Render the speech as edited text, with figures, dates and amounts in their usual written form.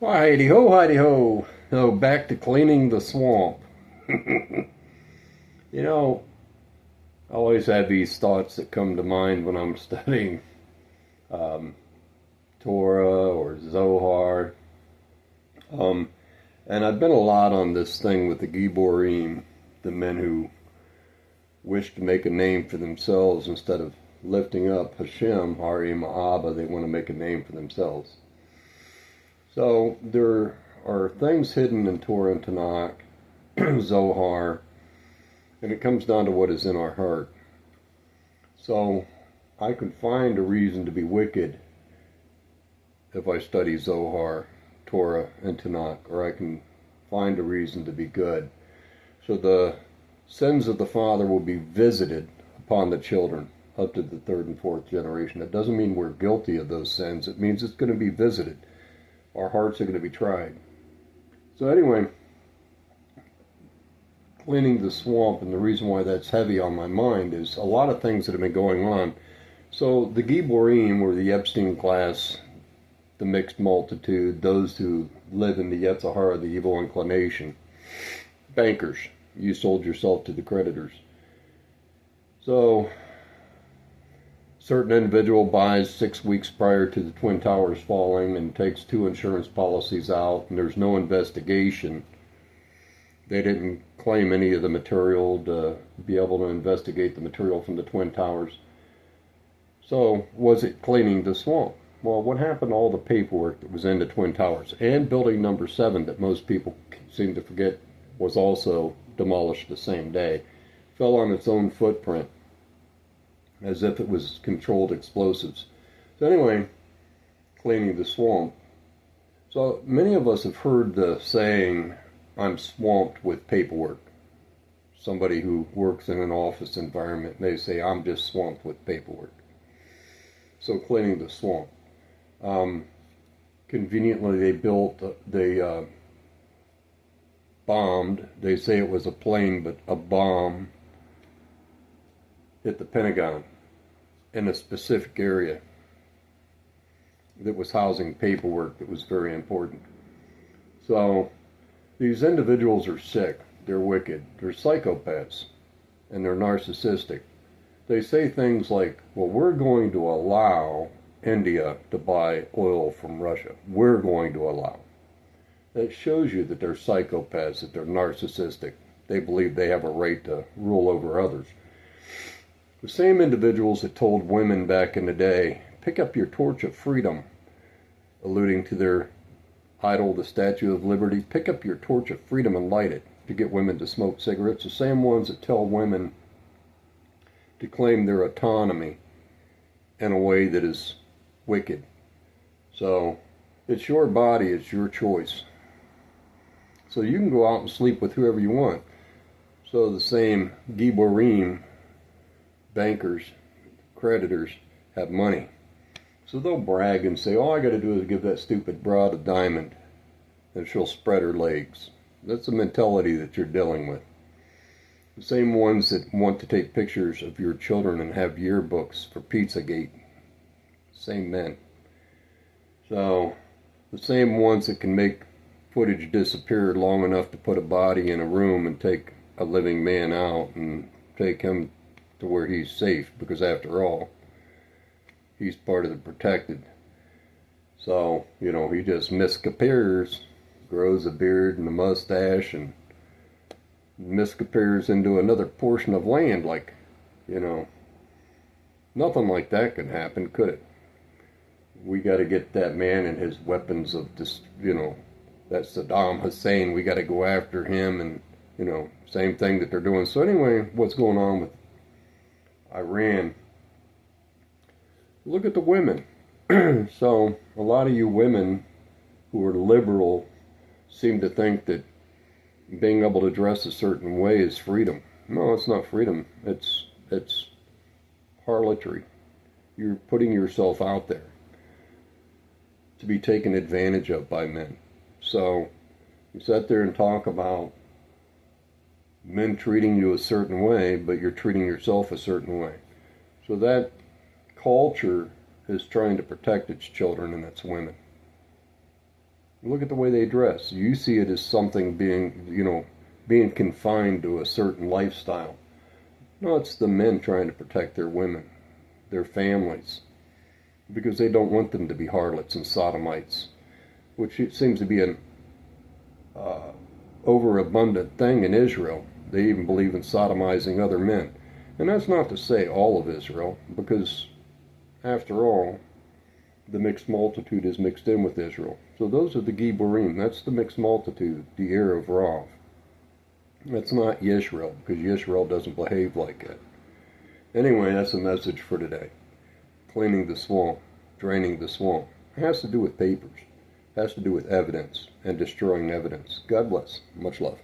Heidi ho, Heidi ho. So back to cleaning the swamp. You know, I always have these thoughts that come to mind when I'm studying um, Torah or Zohar. Um, and I've been a lot on this thing with the Giborim, the men who wish to make a name for themselves instead of lifting up Hashem, Hari Ma'aba, they want to make a name for themselves. So there are things hidden in Torah and Tanakh, Zohar, and it comes down to what is in our heart. So I can find a reason to be wicked if I study Zohar, Torah, and Tanakh, or I can find a reason to be good. So the sins of the father will be visited upon the children up to the third and fourth generation. That doesn't mean we're guilty of those sins. It means it's going to be visited. Our hearts are going to be tried. So anyway, cleaning the swamp, and the reason why that's heavy on my mind is a lot of things that have been going on. So the Giborim, or the Epstein class, the mixed multitude, those who live in the Yetzer Hara, the evil inclination, bankers, you sold yourself to the creditors. So certain individual buys 6 weeks prior to the Twin Towers falling and takes 2 insurance policies out, and there's no investigation. They didn't claim any of the material to be able to investigate the material from the Twin Towers. So was it cleaning the swamp? Well, what happened to all the paperwork that was in the Twin Towers? And building number 7, that most people seem to forget, was also demolished the same day. Fell on its own footprint, as if it was controlled explosives. So anyway, cleaning the swamp. So many of us have heard the saying, I'm swamped with paperwork. Somebody who works in an office environment, they say, I'm just swamped with paperwork. So cleaning the swamp. Conveniently, they bombed. They say it was a plane, but a bomb hit the Pentagon in a specific area that was housing paperwork that was very important. So these individuals are sick, they're wicked, they're psychopaths, and they're narcissistic. They say things like, well, we're going to allow India to buy oil from Russia. We're going to allow. That shows you that they're psychopaths, that they're narcissistic. They believe they have a right to rule over others. The same individuals that told women back in the day, pick up your torch of freedom, alluding to their idol, the Statue of Liberty, pick up your torch of freedom and light it to get women to smoke cigarettes. The same ones that tell women to claim their autonomy in a way that is wicked. So it's your body, it's your choice. So you can go out and sleep with whoever you want. So the same Giborim, bankers, creditors, have money. So they'll brag and say, all I got to do is give that stupid broad a diamond and she'll spread her legs. That's the mentality that you're dealing with. The same ones that want to take pictures of your children and have yearbooks for Pizzagate. Same men. So the same ones that can make footage disappear long enough to put a body in a room and take a living man out and take him to where he's safe, because after all, he's part of the protected. So, he just miscapears, grows a beard and a mustache, and miscapears into another portion of land. Like, nothing like that could happen, could it? We got to get that man and his weapons of this, that Saddam Hussein. We got to go after him, and, same thing that they're doing. So anyway, what's going on with Iran? Look at the women. So a lot of you women who are liberal seem to think that being able to dress a certain way is freedom. No, it's not freedom. It's harlotry. You're putting yourself out there to be taken advantage of by men. So you sit there and talk about men treating you a certain way, but you're treating yourself a certain way. So that culture is trying to protect its children and its women. Look at the way they dress. You see it as something being confined to a certain lifestyle. No, it's the men trying to protect their women, their families, because they don't want them to be harlots and sodomites, which seems to be an overabundant thing in Israel. They even believe in sodomizing other men. And that's not to say all of Israel, because after all, the mixed multitude is mixed in with Israel. So those are the Giborim. That's the mixed multitude, the Ear of Rav. That's not Yisrael, because Yisrael doesn't behave like it. Anyway, that's the message for today. Cleaning the swamp, draining the swamp. It has to do with papers. It has to do with evidence and destroying evidence. God bless. Much love.